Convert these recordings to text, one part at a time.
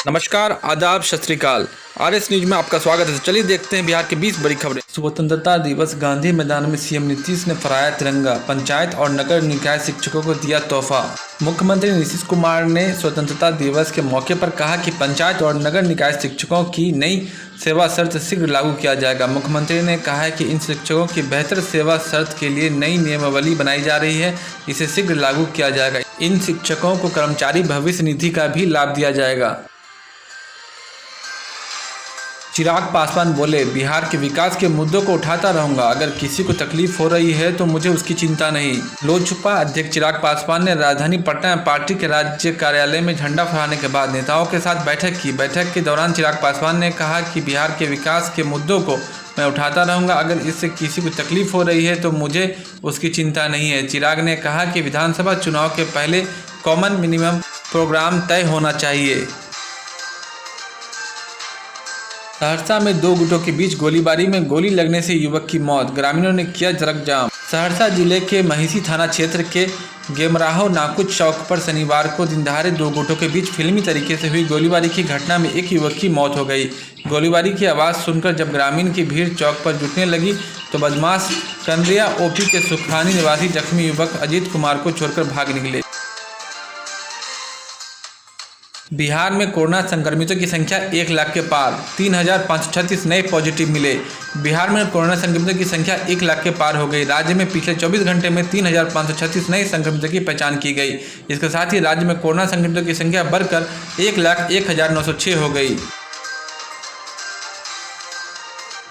नमस्कार, आदाब, सत श्री अकाल। आरएस न्यूज में आपका स्वागत है। चलिए देखते हैं बिहार की 20 बड़ी खबरें। स्वतंत्रता दिवस गांधी मैदान में सीएम नीतीश ने फहराया तिरंगा। पंचायत और नगर निकाय शिक्षकों को दिया तोहफा। मुख्यमंत्री नीतीश कुमार ने स्वतंत्रता दिवस के मौके पर कहा कि पंचायत और नगर निकाय शिक्षकों की नई सेवा शर्त शीघ्र लागू किया जाएगा। मुख्यमंत्री ने कहा है कि इन शिक्षकों की बेहतर सेवा शर्त के लिए नई नियमावली बनाई जा रही है, इसे शीघ्र लागू किया जाएगा। इन शिक्षकों को कर्मचारी भविष्य निधि का भी लाभ दिया जाएगा। चिराग पासवान बोले, बिहार के विकास के मुद्दों को उठाता रहूंगा। अगर किसी को तकलीफ हो रही है तो मुझे उसकी चिंता नहीं। लोजपा अध्यक्ष चिराग पासवान ने राजधानी पटना में पार्टी के राज्य कार्यालय में झंडा फहराने के बाद नेताओं के साथ बैठक की। बैठक के दौरान चिराग पासवान ने कहा कि बिहार के विकास के मुद्दों को मैं उठाता रहूंगा। अगर इससे किसी को तकलीफ हो रही है तो मुझे उसकी चिंता नहीं है। चिराग ने कहा कि विधानसभा चुनाव के पहले कॉमन मिनिमम प्रोग्राम तय होना चाहिए। सहरसा में दो गुटों के बीच गोलीबारी में गोली लगने से युवक की मौत, ग्रामीणों ने किया सड़क जाम। सहरसा जिले के महिषी थाना क्षेत्र के गेमराहो नाकुच चौक पर शनिवार को दिनदहाड़े दो गुटों के बीच फिल्मी तरीके से हुई गोलीबारी की घटना में एक युवक की मौत हो गई। गोलीबारी की आवाज़ सुनकर जब ग्रामीण की भीड़ चौक पर जुटने लगी तो बदमाश कंद्रिया ओपी के सुखानी निवासी जख्मी युवक अजीत कुमार को छोड़कर भाग निकले। बिहार में कोरोना संक्रमितों की संख्या 1 लाख के पार, 3,536 नए पॉजिटिव मिले। बिहार में कोरोना संक्रमितों की संख्या 1 लाख के पार हो गई। राज्य में पिछले 24 घंटे में 3,536 नए संक्रमितों की पहचान की गई। इसके साथ ही राज्य में कोरोना संक्रमितों की संख्या बढ़कर 1,01,906 हो गई।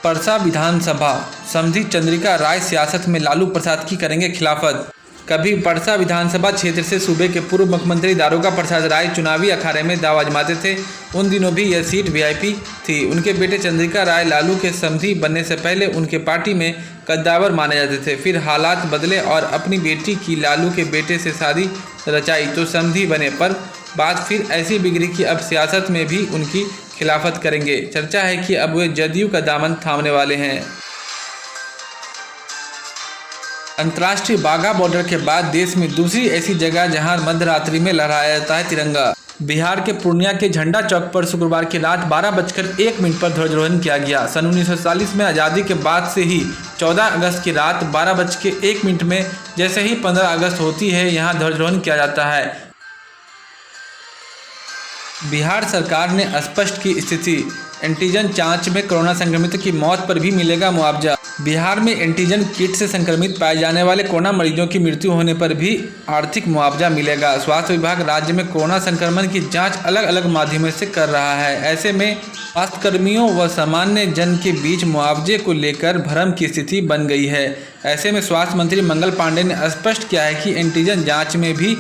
परसा विधानसभा समधी चंद्रिका राय सियासत में लालू प्रसाद की करेंगे खिलाफत। कभी परसा विधानसभा क्षेत्र से सूबे के पूर्व मुख्यमंत्री दारोगा प्रसाद राय चुनावी अखाड़े में दाव आजमाते थे। उन दिनों भी यह सीट वीआईपी थी। उनके बेटे चंद्रिका राय लालू के समधी बनने से पहले उनके पार्टी में कद्दावर माने जाते थे। फिर हालात बदले और अपनी बेटी की लालू के बेटे से शादी रचाई तो समधी बने, पर बात फिर ऐसी बिगड़ी कि अब सियासत में भी उनकी खिलाफत करेंगे। चर्चा है कि अब वे जदयू का दामन थामने वाले हैं। अंतर्राष्ट्रीय वाघा बॉर्डर के बाद देश में दूसरी ऐसी जगह जहां मध्यरात्रि में लहराया जाता है तिरंगा। बिहार के पूर्णिया के झंडा चौक पर शुक्रवार की रात 12:01 पर ध्वजारोहण किया गया। सन 1947 में आज़ादी के बाद से ही 14 अगस्त की रात 12:01 में जैसे ही 15 अगस्त होती है, यहाँ ध्वजारोहण किया जाता है। बिहार सरकार ने स्पष्ट की स्थिति, एंटीजन जांच में कोरोना संक्रमितों की मौत पर भी मिलेगा मुआवजा। बिहार में एंटीजन किट से संक्रमित पाए जाने वाले कोरोना मरीजों की मृत्यु होने पर भी आर्थिक मुआवजा मिलेगा। स्वास्थ्य विभाग राज्य में कोरोना संक्रमण की जांच अलग अलग माध्यमों से कर रहा है। ऐसे में स्वास्थ्यकर्मियों व सामान्य जन के बीच मुआवजे को लेकर भ्रम की स्थिति बन गई है। ऐसे में स्वास्थ्य मंत्री मंगल पांडे ने स्पष्ट किया है कि एंटीजन जाँच में भी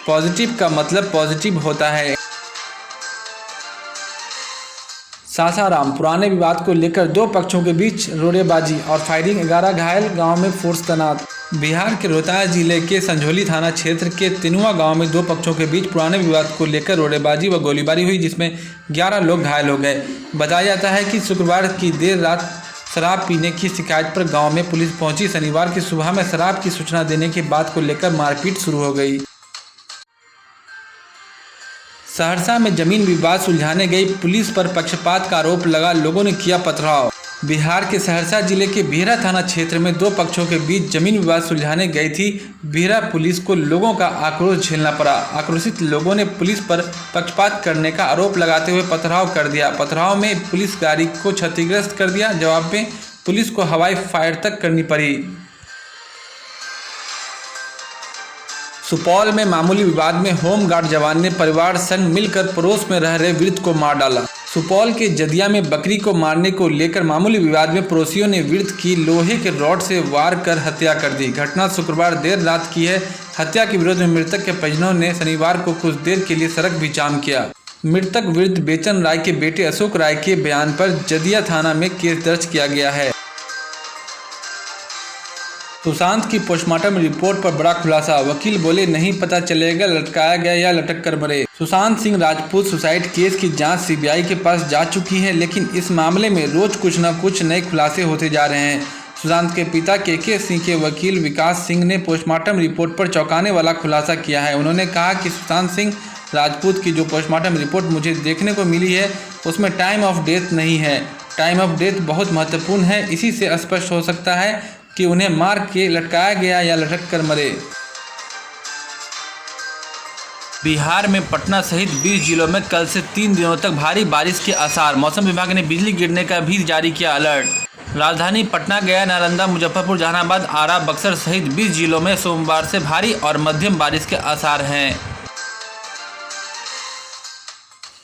पॉजिटिव का मतलब पॉजिटिव होता है। सासाराम पुराने विवाद को लेकर दो पक्षों के बीच रोड़ेबाजी और फायरिंग, 11 घायल, गांव में फोर्स तैनात। बिहार के रोहतास जिले के संझोली थाना क्षेत्र के तिनुआ गांव में दो पक्षों के बीच पुराने विवाद को लेकर रोड़ेबाजी व गोलीबारी हुई, जिसमें 11 लोग घायल हो गए। बताया जाता है कि शुक्रवार की देर रात शराब पीने की शिकायत पर गाँव में पुलिस पहुंची। शनिवार की सुबह में शराब की सूचना देने की बात को लेकर मारपीट शुरू हो गई। सहरसा में जमीन विवाद सुलझाने गई पुलिस पर पक्षपात का आरोप लगा, लोगों ने किया पथराव। बिहार के सहरसा जिले के बिहरा थाना क्षेत्र में दो पक्षों के बीच जमीन विवाद सुलझाने गई थी। बिहरा पुलिस को लोगों का आक्रोश झेलना पड़ा। आक्रोशित लोगों ने पुलिस पर पक्षपात करने का आरोप लगाते हुए पथराव कर दिया। पथराव में पुलिस गाड़ी को क्षतिग्रस्त कर दिया। जवाब में पुलिस को हवाई फायर तक करनी पड़ी। सुपौल में मामूली विवाद में होमगार्ड जवान ने परिवार संग मिलकर पड़ोस में रह रहे वृद्ध को मार डाला। सुपौल के जदिया में बकरी को मारने को लेकर मामूली विवाद में पड़ोसियों ने वृद्ध की लोहे के रॉड से वार कर हत्या कर दी। घटना शुक्रवार देर रात की है। हत्या के विरोध में मृतक के परिजनों ने शनिवार को कुछ देर के लिए सड़क भी जाम किया। मृतक वृद्ध बेचन राय के बेटे अशोक राय के बयान पर जदिया थाना में केस दर्ज किया गया है। सुशांत की पोस्टमार्टम रिपोर्ट पर बड़ा खुलासा, वकील बोले नहीं पता चलेगा लटकाया गया या लटक कर मरे। सुशांत सिंह राजपूत सुसाइड केस की जांच सीबीआई के पास जा चुकी है, लेकिन इस मामले में रोज कुछ न कुछ नए खुलासे होते जा रहे हैं। सुशांत के पिता के सिंह के वकील विकास सिंह ने पोस्टमार्टम रिपोर्ट पर चौंकाने वाला खुलासा किया है। उन्होंने कहा कि सुशांत सिंह राजपूत की जो पोस्टमार्टम रिपोर्ट मुझे देखने को मिली है उसमें टाइम ऑफ डेथ नहीं है। टाइम ऑफ डेथ बहुत महत्वपूर्ण है, इसी से स्पष्ट हो सकता है कि उन्हें मार के लटकाया गया या लटक कर मरे। बिहार में पटना सहित 20 जिलों में कल से 3 दिनों तक भारी बारिश के आसार। मौसम विभाग ने बिजली गिरने का भी जारी किया अलर्ट। राजधानी पटना, गया, नालंदा, मुजफ्फरपुर, जहानाबाद, आरा, बक्सर सहित 20 जिलों में सोमवार से भारी और मध्यम बारिश के आसार हैं।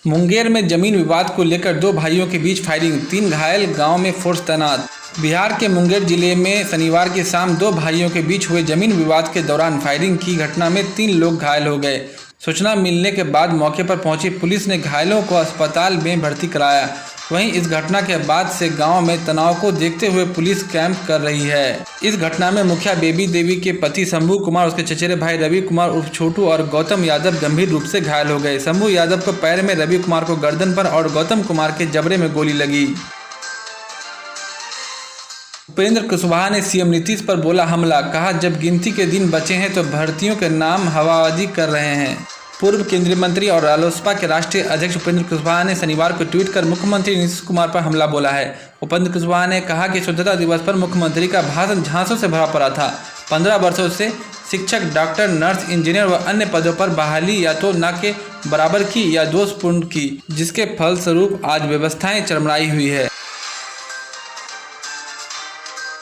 मुंगेर में जमीन विवाद को लेकर 2 भाइयों के बीच फायरिंग, 3 घायल, गांव में फोर्स तैनात। बिहार के मुंगेर जिले में शनिवार की शाम 2 भाइयों के बीच हुए जमीन विवाद के दौरान फायरिंग की घटना में 3 लोग घायल हो गए। सूचना मिलने के बाद मौके पर पहुंची पुलिस ने घायलों को अस्पताल में भर्ती कराया। वहीं इस घटना के बाद से गांव में तनाव को देखते हुए पुलिस कैंप कर रही है। इस घटना में मुखिया बेबी देवी के पति शंभू कुमार, उसके चचेरे भाई रवि कुमार उर्फ छोटू और गौतम यादव गंभीर रूप से घायल हो गए। शंभू यादव को पैर में, रवि कुमार को गर्दन पर और गौतम कुमार के जबड़े में गोली लगी। उपेंद्र कुशवाहा ने सीएम नीतीश पर बोला हमला, कहा जब गिनती के दिन बचे हैं तो भर्तियों के नाम हवाबाजी कर रहे हैं। पूर्व केंद्रीय मंत्री और रालोसपा के राष्ट्रीय अध्यक्ष उपेंद्र कुशवाहा ने शनिवार को ट्वीट कर मुख्यमंत्री नीतीश कुमार पर हमला बोला है। उपेंद्र कुशवाहा ने कहा कि स्वतंत्रता दिवस पर मुख्यमंत्री का भाषण झांसों से भरा पड़ा था। 15 वर्षों से शिक्षक, डॉक्टर, नर्स, इंजीनियर व अन्य पदों पर बहाली या तो न के बराबर की या दोषपूर्ण की, जिसके फलस्वरूप आज व्यवस्थाएं चरमराई हुई है।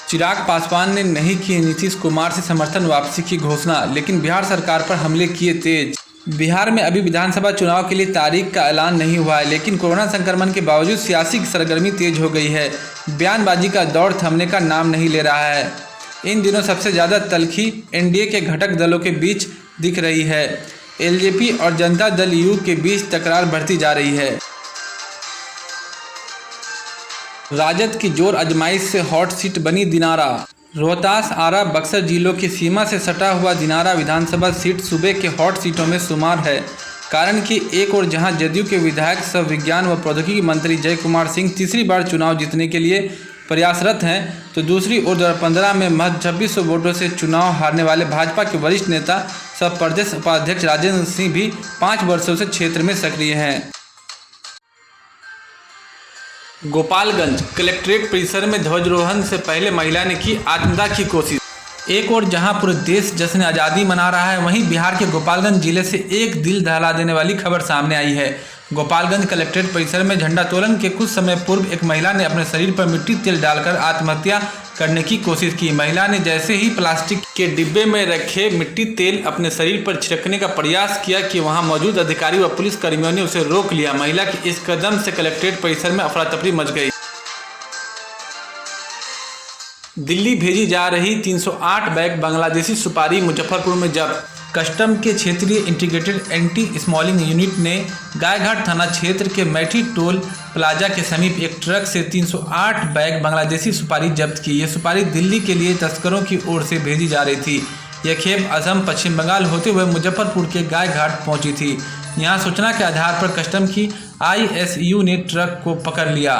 चिराग पासवान ने नहीं की नीतीश कुमार से समर्थन वापसी की घोषणा, लेकिन बिहार सरकार पर हमले किए तेज। बिहार में अभी विधानसभा चुनाव के लिए तारीख का ऐलान नहीं हुआ है, लेकिन कोरोना संक्रमण के बावजूद सियासी सरगर्मी तेज हो गई है। बयानबाजी का दौर थमने का नाम नहीं ले रहा है। इन दिनों सबसे ज़्यादा तल्खी एनडीए के घटक दलों के बीच दिख रही है। एलजेपी और जनता दल यू के बीच तकरार बढ़ती जा रही है। राजद की जोर आजमाइश से हॉट सीट बनी दिनारा। रोहतास, आरा, बक्सर जिलों की सीमा से सटा हुआ दिनारा विधानसभा सीट सूबे के हॉट सीटों में शुमार है। कारण कि एक और जहां जदयू के विधायक सह विज्ञान व प्रौद्योगिकी मंत्री जय कुमार सिंह तीसरी बार चुनाव जीतने के लिए प्रयासरत हैं, तो दूसरी ओर 2015 में महज 2600 वोटों से चुनाव हारने वाले भाजपा के वरिष्ठ नेता सह प्रदेश उपाध्यक्ष राजेंद्र सिंह भी 5 वर्षों से क्षेत्र में सक्रिय हैं। गोपालगंज कलेक्ट्रेट परिसर में ध्वजारोहण से पहले महिला ने की आत्मदाह की कोशिश। एक और जहां पूरे देश जश्न आज़ादी मना रहा है, वहीं बिहार के गोपालगंज जिले से एक दिल दहला देने वाली खबर सामने आई है। गोपालगंज कलेक्ट्रेट परिसर में झंडोत्तोलन के कुछ समय पूर्व एक महिला ने अपने शरीर पर मिट्टी तेल डालकर आत्महत्या करने की कोशिश की। महिला ने जैसे ही प्लास्टिक के डिब्बे में रखे मिट्टी तेल अपने शरीर पर छिड़कने का प्रयास किया कि वहां मौजूद अधिकारी व पुलिस कर्मियों ने उसे रोक लिया। महिला के इस कदम से कलेक्ट्रेट परिसर में अफरा तफरी मच गई। दिल्ली भेजी जा रही 308 बैग बांग्लादेशी सुपारी मुजफ्फरपुर में जब्त। कस्टम के क्षेत्रीय इंटीग्रेटेड एंटी स्मॉगलिंग यूनिट ने गायघाट थाना क्षेत्र के मैठी टोल प्लाजा के समीप एक ट्रक से 308 बैग बांग्लादेशी सुपारी जब्त की। ये सुपारी दिल्ली के लिए तस्करों की ओर से भेजी जा रही थी। यह खेप असम, पश्चिम बंगाल होते हुए मुजफ्फरपुर के गायघाट पहुंची थी। यहां सूचना के आधार पर कस्टम की ISU ने ट्रक को पकड़ लिया।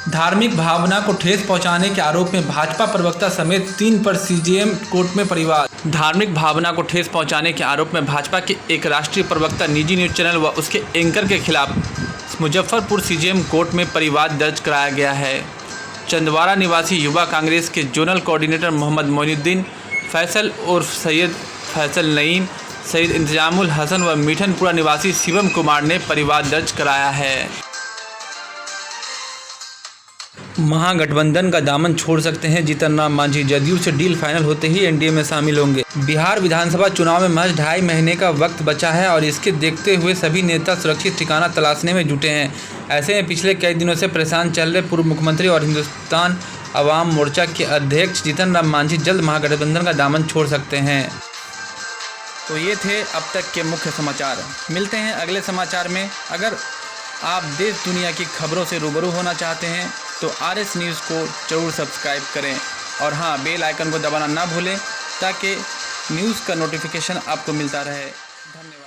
धार्मिक भावना को ठेस पहुंचाने के आरोप में भाजपा प्रवक्ता समेत 3 पर CJM कोर्ट में परिवाद। धार्मिक भावना को ठेस पहुंचाने के आरोप में भाजपा के एक राष्ट्रीय प्रवक्ता, निजी न्यूज चैनल व उसके एंकर के खिलाफ मुजफ्फरपुर CJM कोर्ट में परिवाद दर्ज कराया गया है। चंदवारा निवासी युवा कांग्रेस के जोनल कोऑर्डिनेटर मोहम्मद मोइनुद्दीन, फैसल उर्फ सैयद फैसल नईम, सैयद इंतजामुल हसन व मीठनपुरा निवासी शिवम कुमार ने परिवाद दर्ज कराया है। महागठबंधन का दामन छोड़ सकते हैं जीतन राम मांझी। जदयू से डील फाइनल होते ही एनडीए में शामिल होंगे। बिहार विधानसभा चुनाव में महज 2.5 महीने का वक्त बचा है और इसके देखते हुए सभी नेता सुरक्षित ठिकाना तलाशने में जुटे हैं। ऐसे में पिछले कई दिनों से परेशान चल रहे पूर्व मुख्यमंत्री और हिंदुस्तान अवाम मोर्चा के अध्यक्ष जीतन राम मांझी जल्द महागठबंधन का दामन छोड़ सकते हैं। तो ये थे अब तक के मुख्य समाचार। मिलते हैं अगले समाचार में। अगर आप देश दुनिया की खबरों से रूबरू होना चाहते हैं तो RS न्यूज़ को ज़रूर सब्सक्राइब करें और हाँ, बेल आइकन को दबाना ना भूलें ताकि न्यूज़ का नोटिफिकेशन आपको मिलता रहे। धन्यवाद।